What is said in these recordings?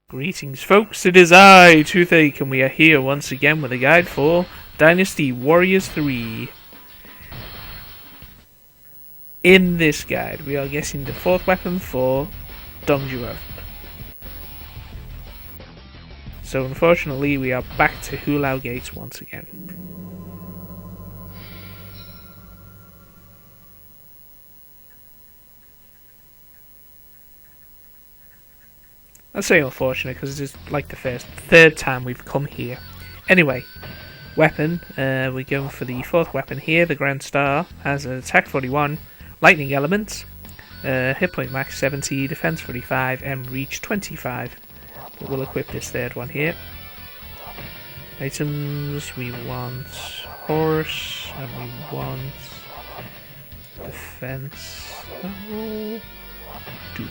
Greetings folks, it is I, Toothache, and we are here once again with a guide for Dynasty Warriors 3. In this guide, we are getting the 4th weapon for Dong Zhuo. So unfortunately, we are back to Hulao Gates once again. I say unfortunate because it's like the third time we've come here. Anyway, weapon, we're going for the 4th weapon here. The Grand Star has an attack 41, lightning element, hit point max 70, defense 45, and reach 25. But we'll equip this 3rd one here. Items, we want horse, and we want defense. That will do.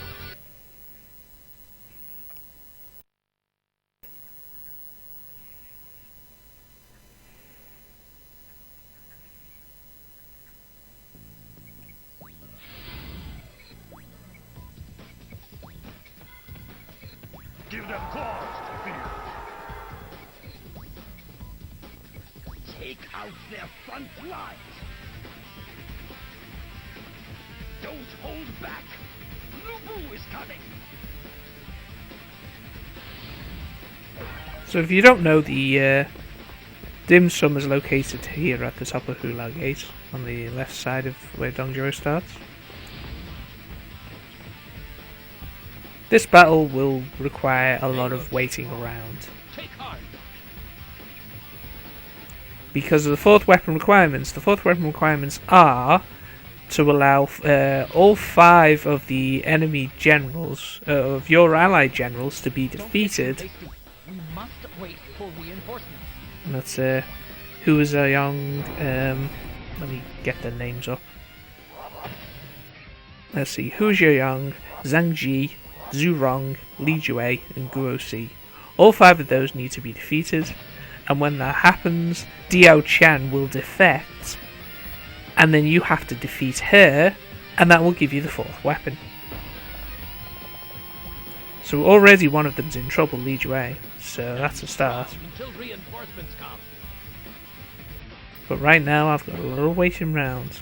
Give them cause to fear. Take out their front lines. Don't hold back. Lubu is coming. So if you don't know, the dim sum is located here at the top of Hulao Gate, on the left side of where Dong Zhuo starts. This battle will require a lot of waiting around. Because of the 4th weapon requirements. The 4th weapon requirements are to allow all 5 of the enemy generals, of your allied generals, to be defeated. And that's Hua Xiong, let me get their names up. Let's see, Hua Xiong, Zhang Ji, Rong, Li Jue, and Guo Si. All 5 of those need to be defeated, and when that happens, Diao Chan will defect, and then you have to defeat her, and that will give you the 4th weapon. So already one of them's in trouble, Li Jue, so that's a start. But right now I've got a little waiting round.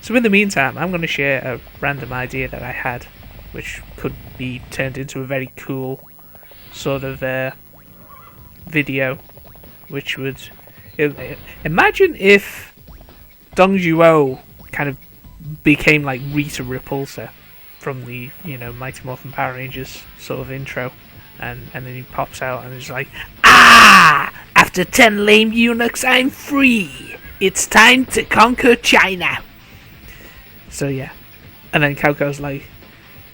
So in the meantime, I'm going to share a random idea that I had, which could be turned into a very cool sort of video, which would imagine if Dong Zhuo kind of became like Rita Repulsa from the Mighty Morphin Power Rangers sort of intro, and then he pops out and is like, "Ah! After 10 lame eunuchs, I'm free. It's time to conquer China." So yeah, and then Cao Cao's like,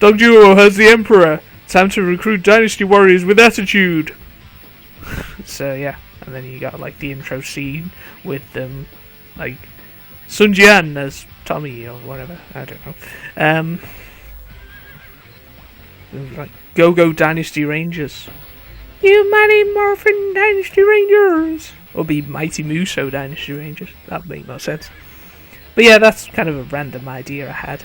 "Dong Zhuo has the Emperor. Time to recruit Dynasty Warriors with attitude." So yeah, and then you got like the intro scene with like Sun Jian as Tommy or whatever. I don't know. Like Go Dynasty Rangers. You Mighty Morphin Dynasty Rangers, or be Mighty Muso Dynasty Rangers. That would make more sense. But yeah, that's kind of a random idea I had.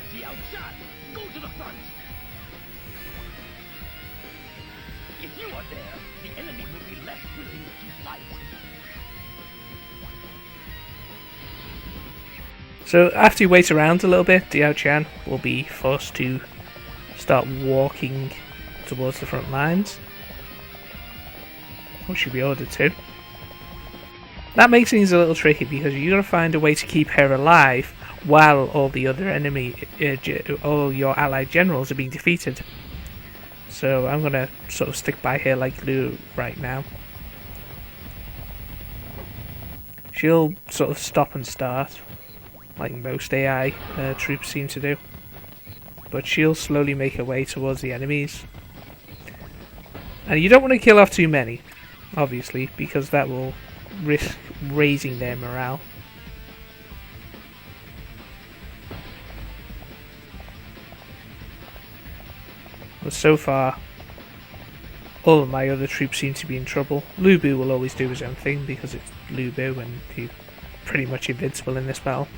So after you wait around a little bit, Diao Chan will be forced to start walking towards the front lines, or should be ordered to. That makes things a little tricky because you got to find a way to keep her alive while all the other all your allied generals are being defeated. So I'm gonna sort of stick by her like glue right now. She'll sort of stop and start, like most AI troops seem to do, but she'll slowly make her way towards the enemies. And you don't want to kill off too many, obviously, because that will risk raising their morale. But so far, all of my other troops seem to be in trouble. Lu Bu will always do his own thing because it's Lu Bu and he's pretty much invincible in this battle.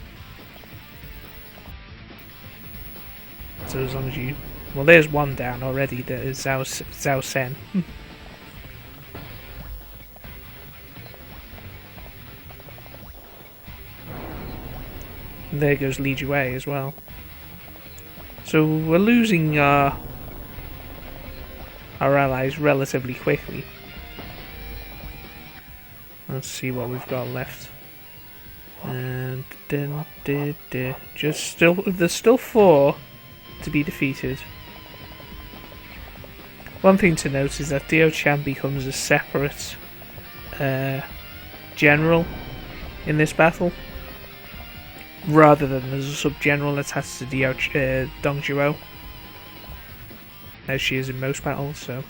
So as long as you Well, there's one down already. That is Zhao Sen. And there goes Li Jue as well. So we're losing our allies relatively quickly. Let's see what we've got left. And then there's still 4 to be defeated. One thing to note is that Diao Chan becomes a separate general in this battle, rather than as a sub-general attached to Dong Zhuo, as she is in most battles, so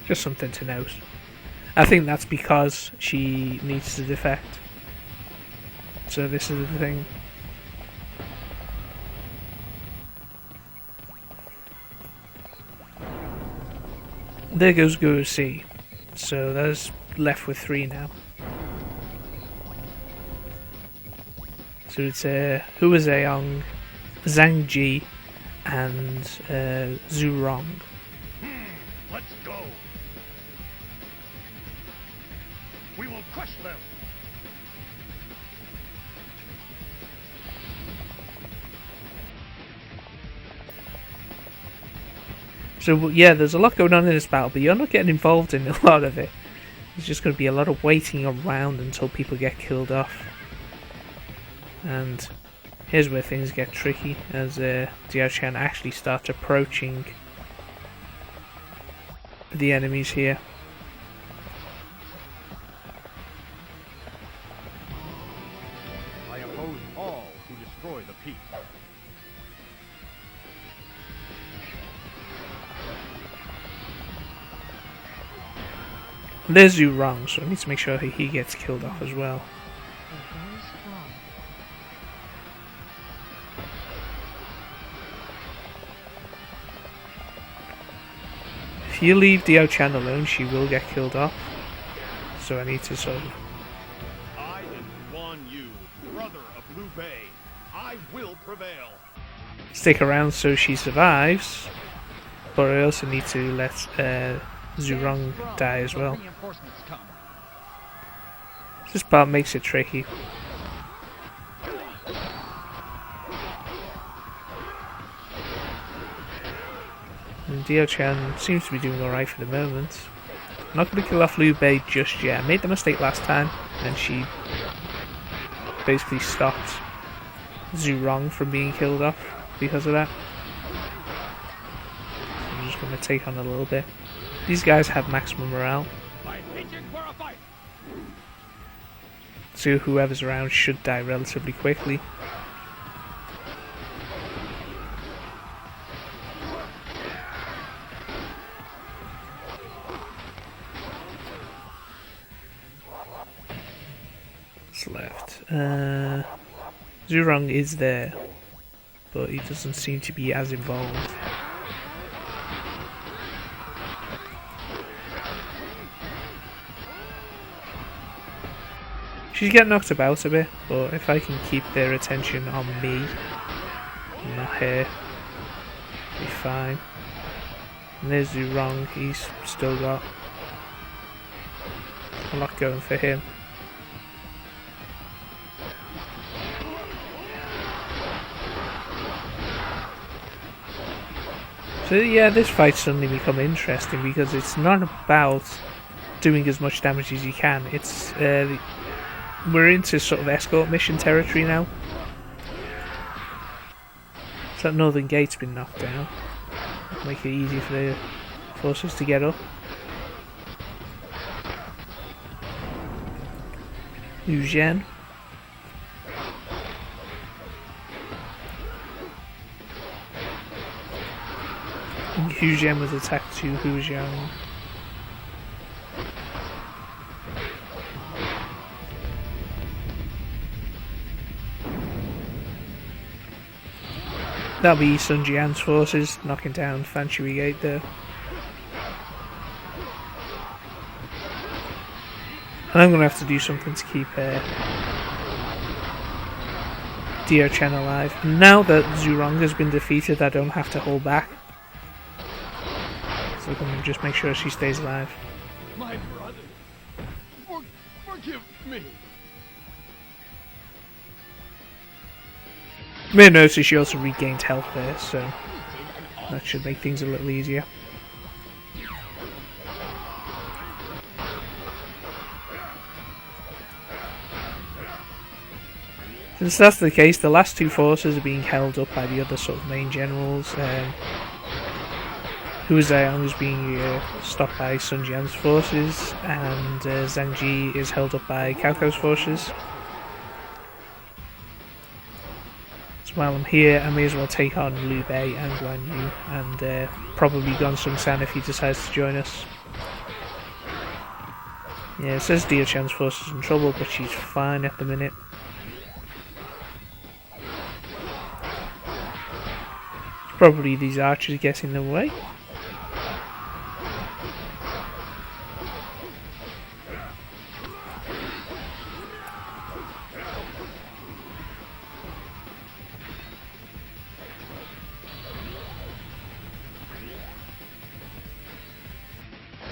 just something to note. I think that's because she needs to defect. So this is the thing. There goes Guru C. So that's left with 3 now. So it's Hua Xiong, Zhang Ji, and Rong. Let's go. We will crush them. So yeah, there's a lot going on in this battle, but you're not getting involved in a lot of it. There's just going to be a lot of waiting around until people get killed off. And here's where things get tricky, as Diao Chan actually starts approaching the enemies here. I oppose all who destroy the peace. There's Rong, so I need to make sure he gets killed off as well. If you leave Diao Chan alone, she will get killed off. So I need to sort of... I am Guan Yu, brother of Liu Bei. I will prevail. stick around so she survives. But I also need to let Rong die as well. This part makes it tricky. And Diao Chan seems to be doing alright for the moment. I'm not going to kill off Liu Bei just yet. I made the mistake last time, and she basically stopped Rong from being killed off because of that. I'm just going to take on a little bit. These guys have maximum morale, so whoever's around should die relatively quickly. What's left? Rong is there, but he doesn't seem to be as involved. She's getting knocked about a bit, but if I can keep their attention on me, not her, be fine. And there's Rong, he's still got a lot going for him. So yeah, this fight's suddenly become interesting because it's not about doing as much damage as you can. It's we're into sort of escort mission territory now. So that northern gate's been knocked down. Make it easy for the forces to get up. Yu Zhen. Yu Zhen was attacked to Hua Xiong. That'll be Sun Jian's forces knocking down Fan Shui Gate there. And I'm going to have to do something to keep Diao Chan alive. And now that Rong has been defeated, I don't have to hold back. We're going to just make sure she stays alive. My brother, forgive me. You may notice she also regained health there, so that should make things a little easier. Since that's the case, the last two forces are being held up by the other sort of main generals. Hua Xiong is being stopped by Sun Jian's forces, and Zhang Ji is held up by Cao Cao's forces. So while I'm here, I may as well take on Liu Bei and Guan Yu, and probably Gong Sun San if he decides to join us. Yeah, it says Diao Chan's force is in trouble, but she's fine at the minute. Probably these archers getting in the way.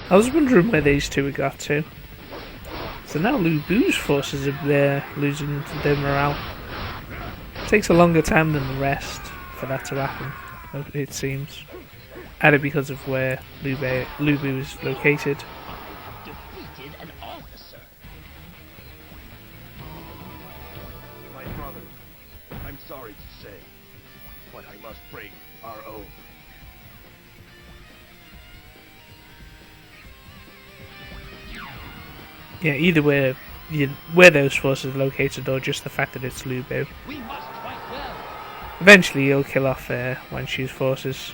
I was wondering where these two had got to. So now Lu Bu's forces are losing their morale. It takes a longer time than the rest for that to happen, it seems. Either because of where Lu Bu is located. Defeated an officer. My brother, I'm sorry to say, but I must break our oath. Yeah, either where those forces are located, or just the fact that it's Lu Bu. We must fight well. Eventually he'll kill off Wan Shu's forces,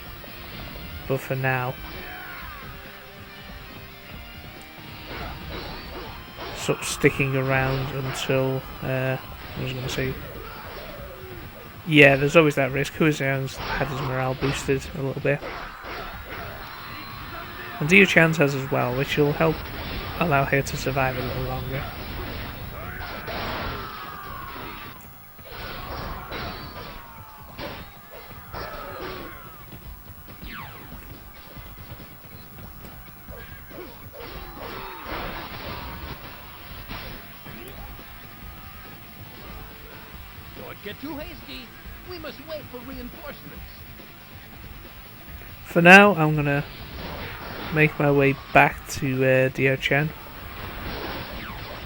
but for now, sort of sticking around until, I was going to say, yeah, there's always that risk. Hua Xiong's had his morale boosted a little bit. And Diao Chan's has as well, which will help allow her to survive a little longer. Don't get too hasty. We must wait for reinforcements. For now, I'm gonna make my way back to Diao Chan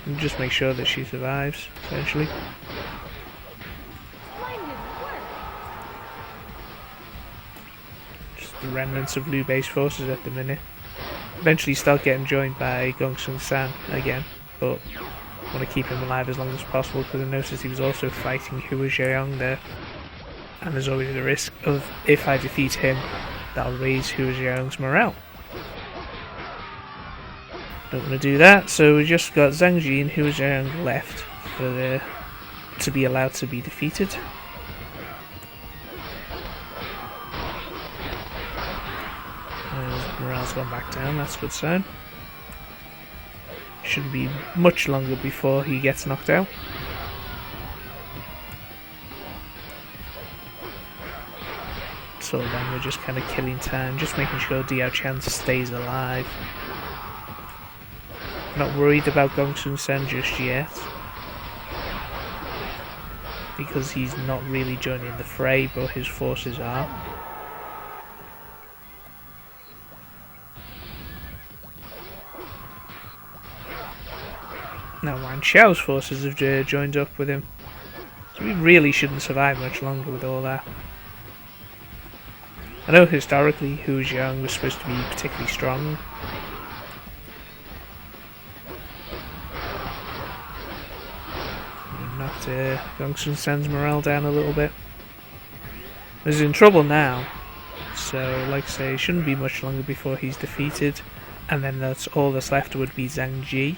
and just make sure that she survives, essentially. Just the remnants of Liu Bei's forces at the minute. Eventually start getting joined by Gong Sun San again, but I want to keep him alive as long as possible because I noticed he was also fighting Hua Xiong there. And there's always a risk of, if I defeat him, that'll raise Hua Xiong's morale. Don't want to do that, so we just got Zhang Ji and Hua Xiong left for to be allowed to be defeated. Morale's gone back down, that's a good sign. Shouldn't be much longer before he gets knocked out. So then we're just kind of killing time, just making sure Diao Chan stays alive. Not worried about Gong Sun San just yet, because he's not really joining the fray, but his forces are. Now Wan Xiao's forces have joined up with him, so we really shouldn't survive much longer with all that. I know historically Hua Xiong was supposed to be particularly strong. Knocked Gong Sun San's morale down a little bit. He's in trouble now, so like I say, it shouldn't be much longer before he's defeated, and then that's all that's left would be Zhang Ji.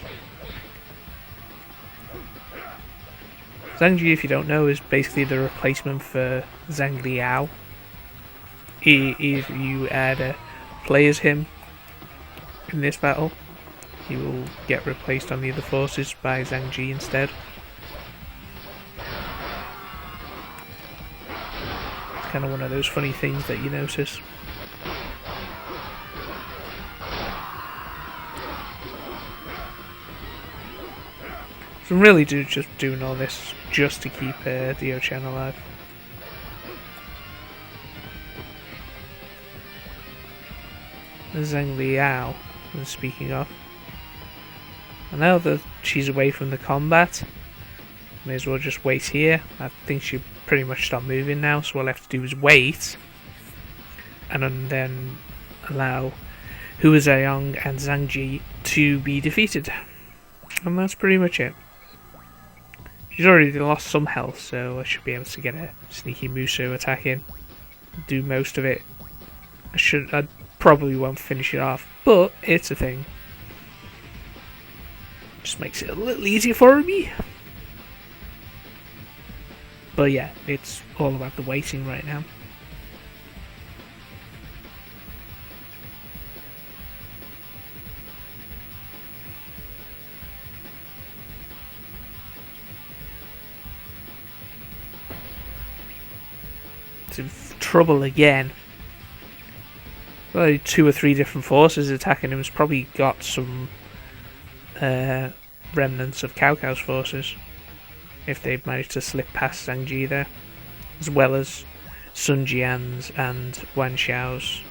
Zhang Ji, if you don't know, is basically the replacement for Zhang Liao. If you play as him in this battle, he will get replaced on the other forces by Zhang Ji instead. It's kind of one of those funny things that you notice. So I'm really just doing all this just to keep Diao Chan alive. Zhang Liao, speaking of. And now that she's away from the combat, may as well just wait here. I think she'll pretty much stop moving now, so all I have to do is wait. And then allow Hua Xiong and Zhang Ji to be defeated. And that's pretty much it. She's already lost some health, so I should be able to get a sneaky Muso attack in. Do most of it. I probably won't finish it off, but it's a thing. Just makes it a little easier for me. But yeah, it's all about the waiting right now. It's in trouble again. Well, 2 or 3 different forces attacking him. It's probably got some remnants of Cao Cao's forces, if they've managed to slip past Zhang Ji there, as well as Sun Jian's and Wan Xiao's,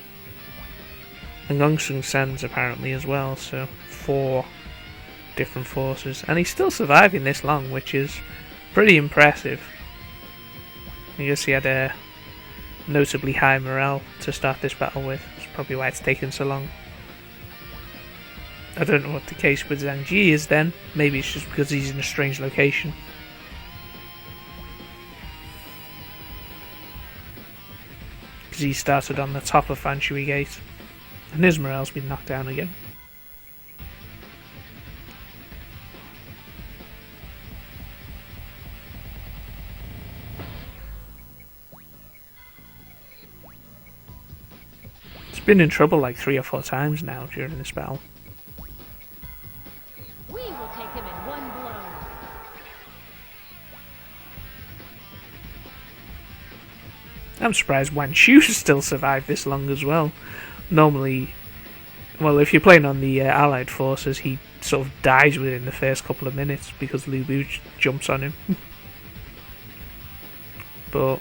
and Gong San's apparently as well. So 4 different forces, and he's still surviving this long, which is pretty impressive. I guess he had a notably high morale to start this battle with. That's probably why it's taken so long. I don't know what the case with Zhang Ji is then. Maybe it's just because he's in a strange location. Because he started on the top of Fan Shui Gate, and his morale's been knocked down again. It's been in trouble like 3 or 4 times now during this battle. We will take him in one blow. I'm surprised Wan Shu still survived this long as well. Normally, well, if you're playing on the allied forces, he sort of dies within the first couple of minutes because Lu Bu jumps on him. But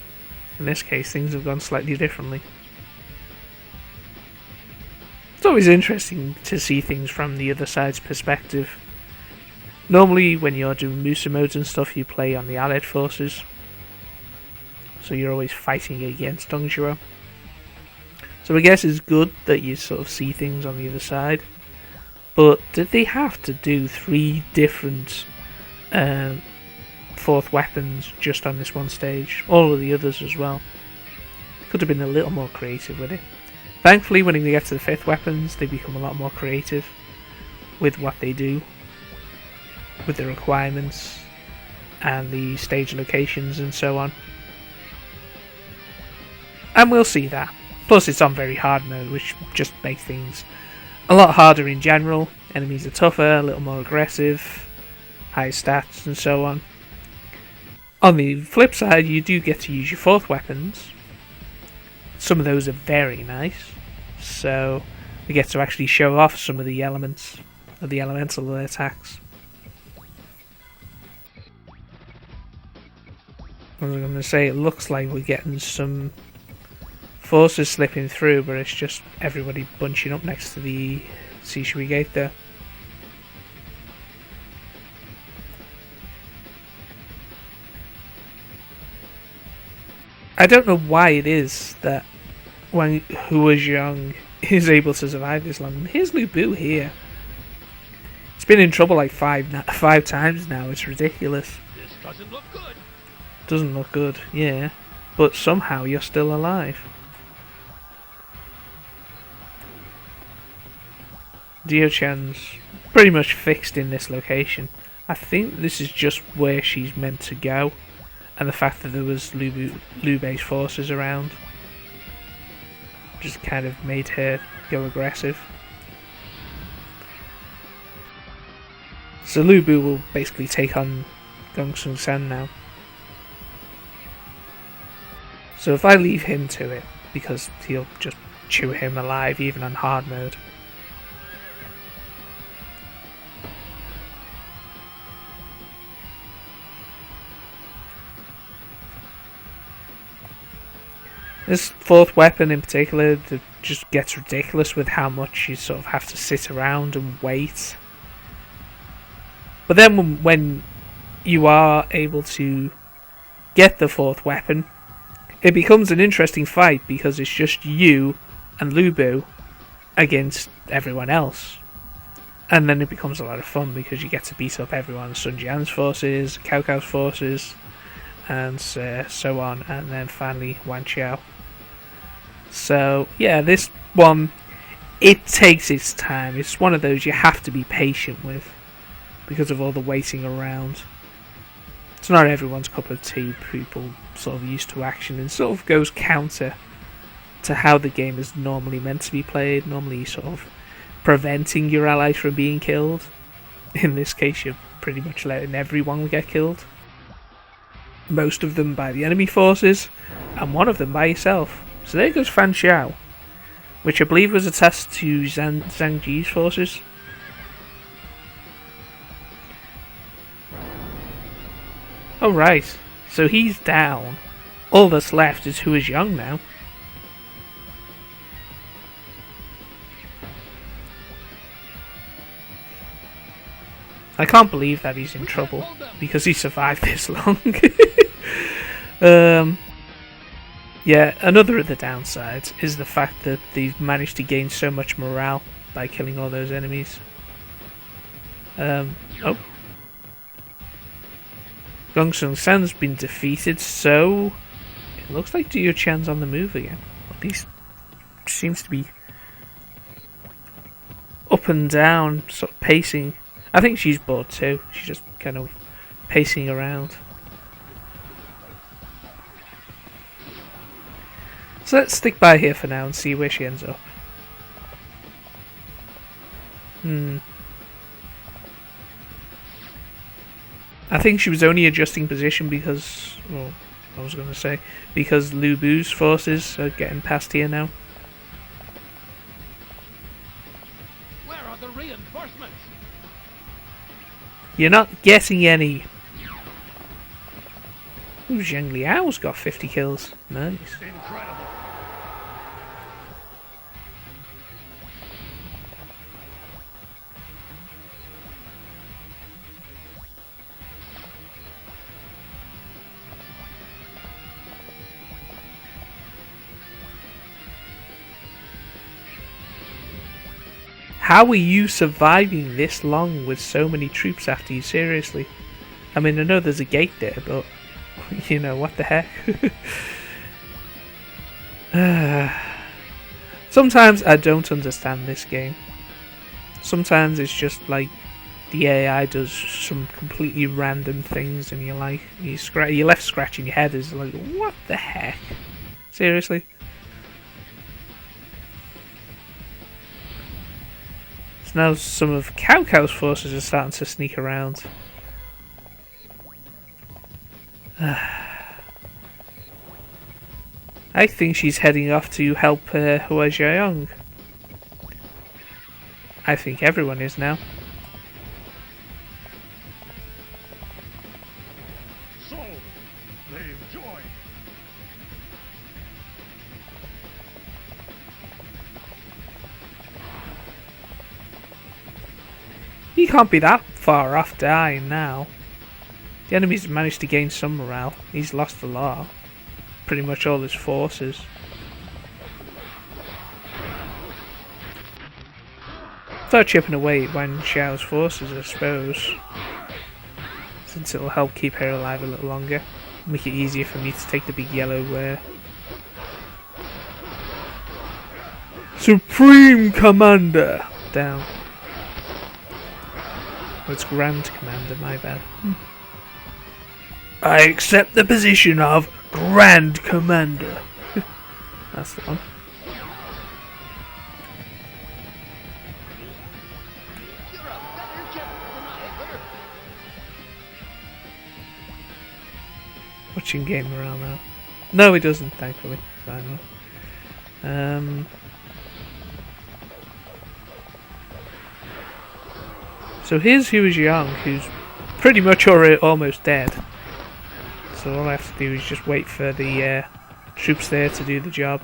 in this case, things have gone slightly differently. It's always interesting to see things from the other side's perspective. Normally, when you're doing Musa modes and stuff, you play on the allied forces, so you're always fighting against Dong Zhuo. So I guess it's good that you sort of see things on the other side. But did they have to do 3 different 4th weapons just on this one stage? All of the others as well. Could have been a little more creative with it. Thankfully, when they get to the 5th weapons, they become a lot more creative with what they do, with the requirements and the stage locations and so on. And we'll see that. Plus it's on very hard mode, which just makes things a lot harder in general. Enemies are tougher, a little more aggressive, higher stats and so on. On the flip side, you do get to use your 4th weapons. Some of those are very nice, so we get to actually show off some of the elements of the elemental attacks. I was going to say, it looks like we're getting some forces slipping through, but it's just everybody bunching up next to the Shui Gate there. I don't know why it is that when Hua Xiong is able to survive this long. Here's Lu Bu here. It's been in trouble like five times now. It's ridiculous. This doesn't look good. Doesn't look good, yeah. But somehow you're still alive. Diao Chan's pretty much fixed in this location. I think this is just where she's meant to go, and the fact that there was Liu Bei's forces around just kind of made her go aggressive. So Lu Bu will basically take on Gong San now. So if I leave him to it, because he'll just chew him alive even on hard mode. This fourth weapon in particular that just gets ridiculous with how much you sort of have to sit around and wait. But then when you are able to get the fourth weapon, it becomes an interesting fight because it's just you and Lu Bu against everyone else. And then it becomes a lot of fun because you get to beat up everyone, Sun Jian's forces, Cao Cao's forces, and so on, and then finally Wan Qiao. So yeah, this one, it takes its time. It's one of those you have to be patient with because of all the waiting around. It's not everyone's cup of tea. People sort of used to action and sort of goes counter to how the game is normally meant to be played. Normally sort of preventing your allies from being killed. In this case, you're pretty much letting everyone get killed. Most of them by the enemy forces, and one of them by yourself. So there goes Fan Xiao, which I believe was attached to Zhang Ji's forces. Oh right, so he's down. All that's left is Hua Xiong now. I can't believe that he's in trouble because he survived this long. Yeah, another of the downsides is the fact that they've managed to gain so much morale by killing all those enemies. Oh. Gongsun San's been defeated, so it looks like Diao Chan's on the move again. At least seems to be up and down, sort of pacing. I think she's bored too. She's just kind of pacing around. So let's stick by here for now and see where she ends up. I think she was only adjusting position because, well, I was going to say, because Lu Bu's forces are getting past here now. Where are the reinforcements? You're not getting any. Ooh, Zhang Liao's got 50 kills. Nice. Incredible. How are you surviving this long with so many troops after you? Seriously. I mean, I know there's a gate there, but, you know, what the heck? Sometimes I don't understand this game. Sometimes it's just like the AI does some completely random things and you're like, you're left scratching your head. It's like, what the heck? Seriously? So now some of Cao Cao's forces are starting to sneak around. I think she's heading off to help Hua Xiong. I think everyone is now. So, they've joined. He can't be that far off dying now. The enemy's managed to gain some morale. He's lost a lot. Pretty much all his forces. Start chipping away at Wan Xiao's forces, I suppose. Since it'll help keep her alive a little longer. Make it easier for me to take the big yellow Supreme Commander down. Oh, it's Grand Commander, my bad. I accept the position of Grand Commander. That's the one. You're a better general than I ever. Watching game morale now. No, it doesn't, thankfully. Finally. So here's Hua Xiong, who's pretty much already almost dead. So all I have to do is just wait for the troops there to do the job.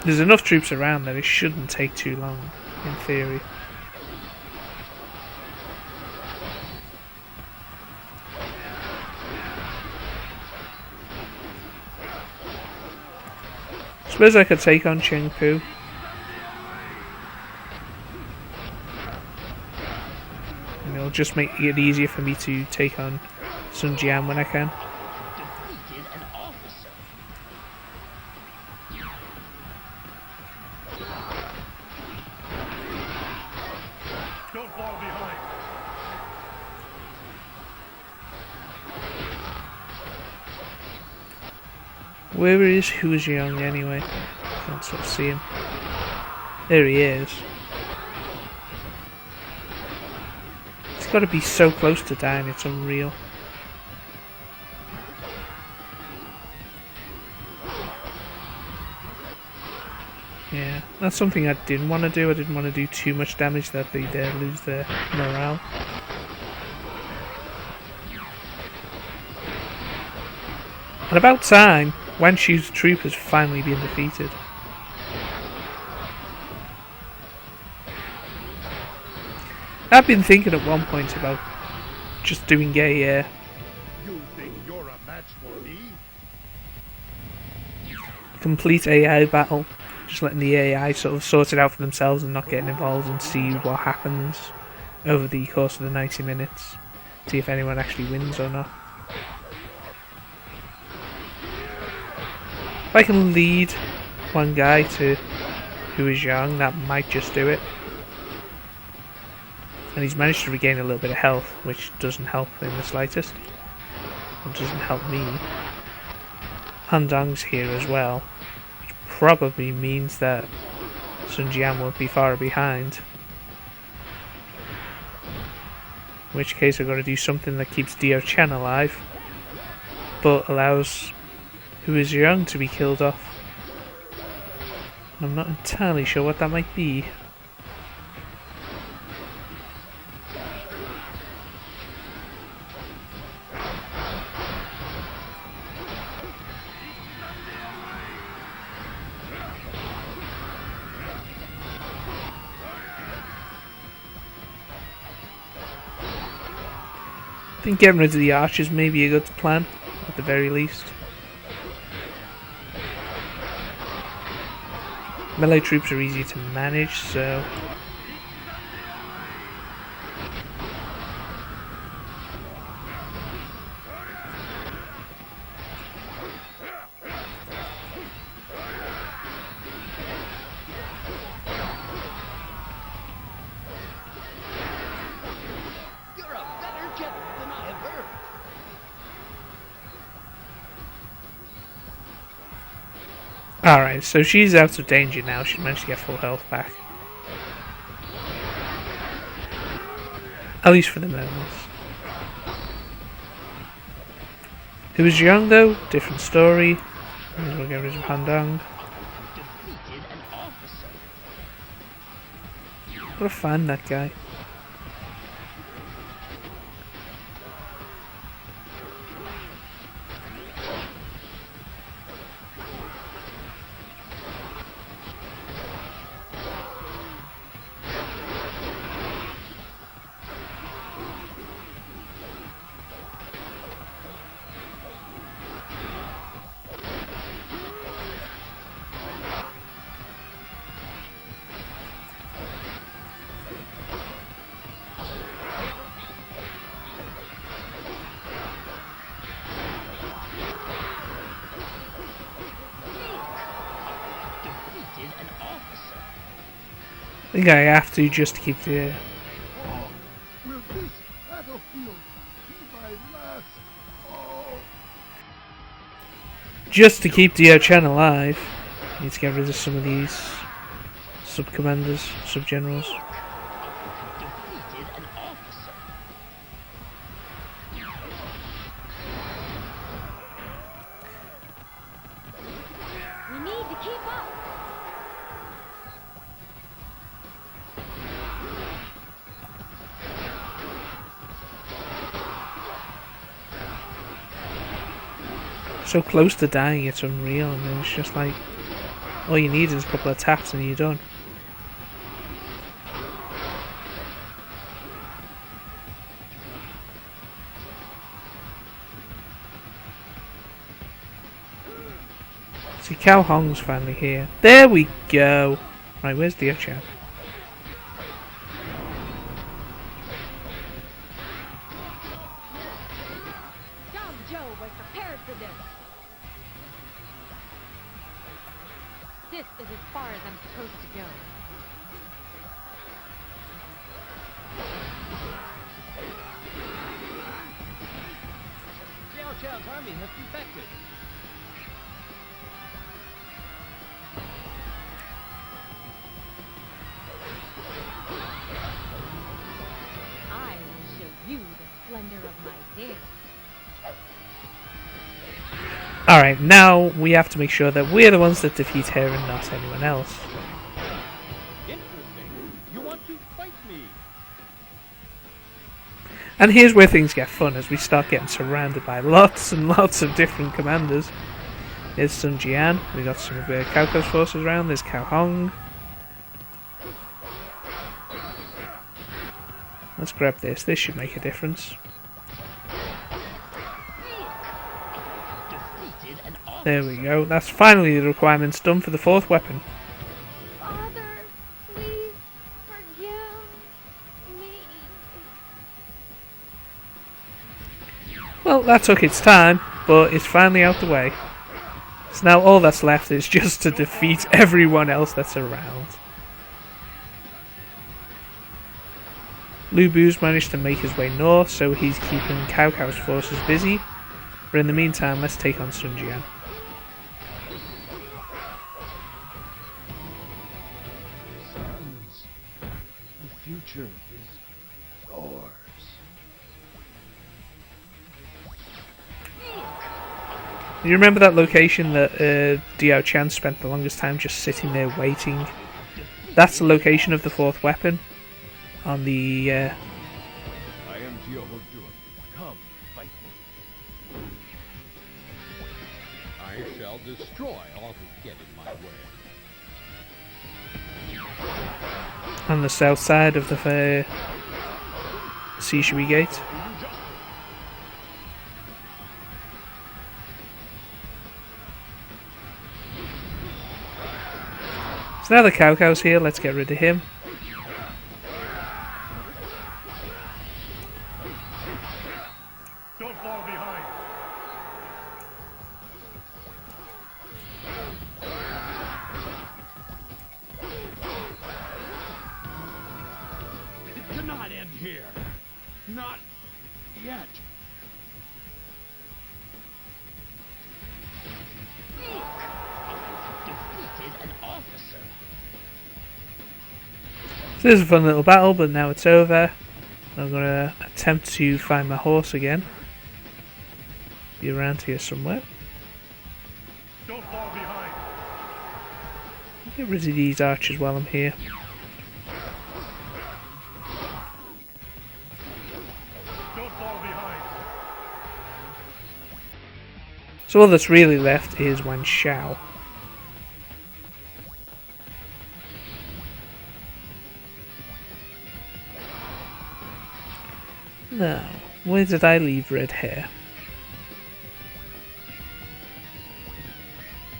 There's enough troops around that it shouldn't take too long, in theory. Suppose I could take on Chengpu. And it'll just make it easier for me to take on Sun Jian when I can. Defeated an officer. Don't fall behind. Where is Hua Xiong anyway? Can't sort of see him. There he is. He's got to be so close to dying, it's unreal. Yeah, that's something I didn't want to do. I didn't want to do too much damage that they'd lose their morale. And about time, Wan Shu's troop has finally been defeated. I've been thinking at one point about just doing a You think you're a match for me? complete AI battle. Just letting the AI sort of sort it out for themselves and not getting involved and see what happens over the course of the 90 minutes. See if anyone actually wins or not. If I can lead one guy to Hua Xiong, that might just do it. And he's managed to regain a little bit of health, which doesn't help in the slightest. It doesn't help me. Han Dong's here as well, which probably means that Sun Jian won't be far behind. In which case I've got to do something that keeps Diao Chan alive, but allows Hua Xiong to be killed off. I'm not entirely sure what that might be. I think getting rid of the archers may be a good plan, at the very least. Melee troops are easy to manage, so... You're a better general than I have heard. Alright, so she's out of danger now. She managed to get full health back. At least for the moment. Hua Xiong though, different story. We'll get rid of Han Dong. Defeated an officer. Gotta find that guy. Defeated an officer. I think I have to just to keep the... Will this battlefield be my last? Oh. Just to keep Diao Chan alive. Need to get rid of some of these sub-commanders, sub-generals. Defeated an officer. We need to keep up. So close to dying, it's unreal, and it's just like, all you need is a couple of taps and you're done. See, Cao Hong's finally here. There we go! Right, where's Diao Chan? Dong Zhuo was prepared for this. This is as far as I'm supposed to go. Diao Chan's army has defected. I will show you the splendor of my dance. Alright, now we have to make sure that we're the ones that defeat her and not anyone else. Interesting. You want to fight me? And here's where things get fun, as we start getting surrounded by lots and lots of different commanders. There's Sun Jian, we got some of Cao Cao's forces around, there's Cao Hong. Let's grab this should make a difference. There we go, that's finally the requirements done for the fourth weapon. Father, please forgive me. Well, that took its time, but it's finally out the way. So now all that's left is just to defeat everyone else that's around. Lu Bu's managed to make his way north, so he's keeping Cao Cao's forces busy. But in the meantime, let's take on Sun Jian. Sons, the future is yours. You remember that location that Diao Chan spent the longest time just sitting there waiting? That's the location of the fourth weapon. On the I am Diao Chan. Come, fight me. I shall destroy all who get in my way. on the south side of the Sishui Gate. So now the Cao Cao's here, let's get rid of him. Don't fall behind. It cannot end here. Not yet. Defeated an officer. So this is a fun little battle, but now it's over. I'm going to attempt to find my horse again. Be around here somewhere. Don't fall behind. Get rid of these archers while I'm here. Don't fall behind. So all that's really left is Wan Shao. Now, where did I leave red hair?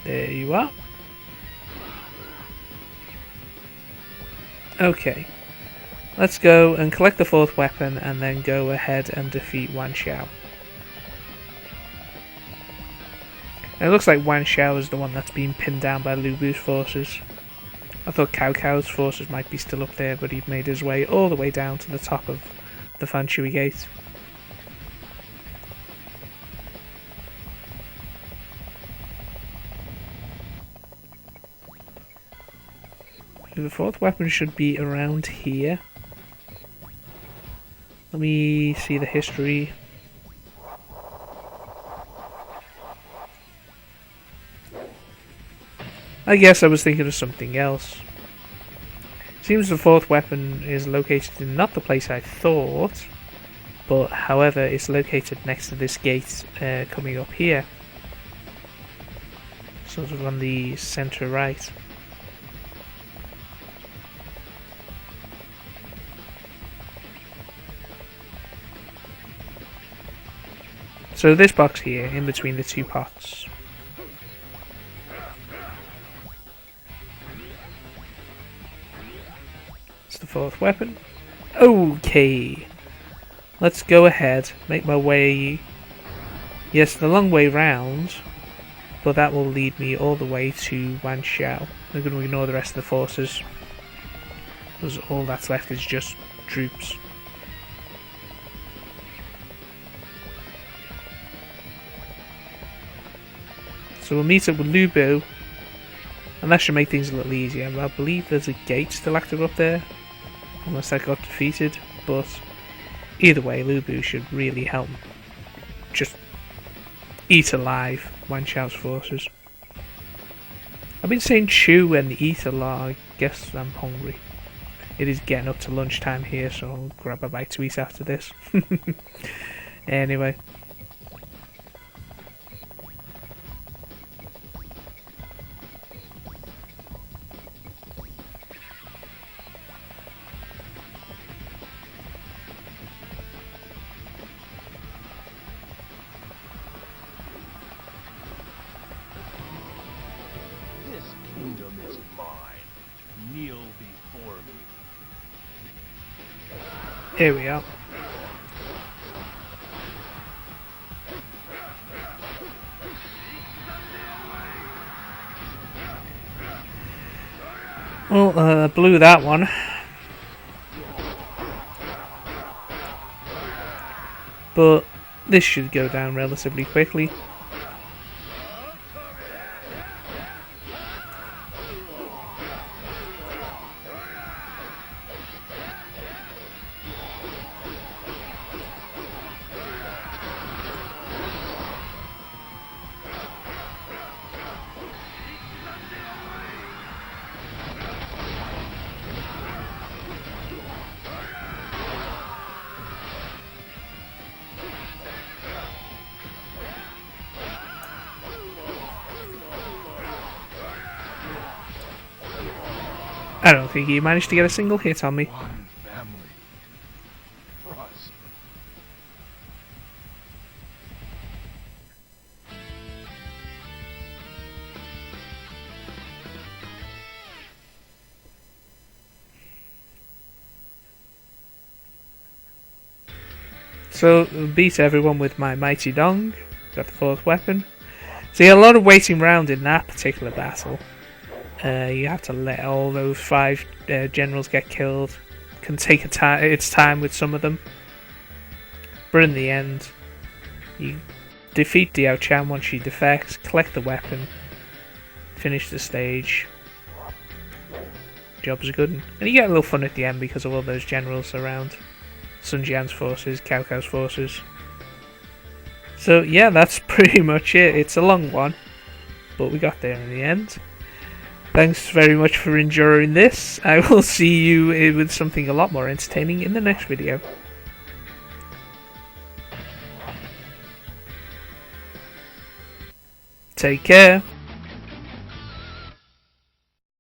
There you are. Okay. Let's go and collect the fourth weapon and then go ahead and defeat Wan Shao. And it looks like Wan Shao is the one that's been pinned down by Lu Bu's forces. I thought Cao Cao's forces might be still up there, but he'd made his way all the way down to the top of the Fanshui Gate. The fourth weapon should be around here. Let me see the history. I guess I was thinking of something else. Seems the fourth weapon is located in not the place I thought, but however it's located next to this gate coming up here. sort of on the centre right. So this box here, in between the two pots. It's the fourth weapon. Okay. Let's go ahead, make my way, yes, the long way round, but that will lead me all the way to Wan Xiao. I'm going to ignore the rest of the forces, because all that's left is just troops. So we'll meet up with Lu Bu, and that should make things a little easier. I believe there's a gate still active up there, unless that got defeated, but either way, Lu Bu should really help just eat alive Wan Xiao's forces. I've been saying chew and eat a lot. I guess I'm hungry. It is getting up to lunchtime here, so I'll grab a bite to eat after this. Anyway. This kingdom is mine. Kneel before me. Here we are. Well, blew that one. But this should go down relatively quickly. I don't think he managed to get a single hit on me. One family. Trust. So, beat everyone with my mighty Dong. Got the fourth weapon. So, a lot of waiting round in that particular battle. You have to let all those 5 generals get killed. Can take its time with some of them. But in the end, you defeat Diao Chan once she defects, collect the weapon, finish the stage. Job's a good one. And you get a little fun at the end because of all those generals around. Sun Jian's forces, Cao Cao's forces. So yeah, that's pretty much it. It's a long one, but we got there in the end. Thanks very much for enduring this. I will see you with something a lot more entertaining in the next video. Take care.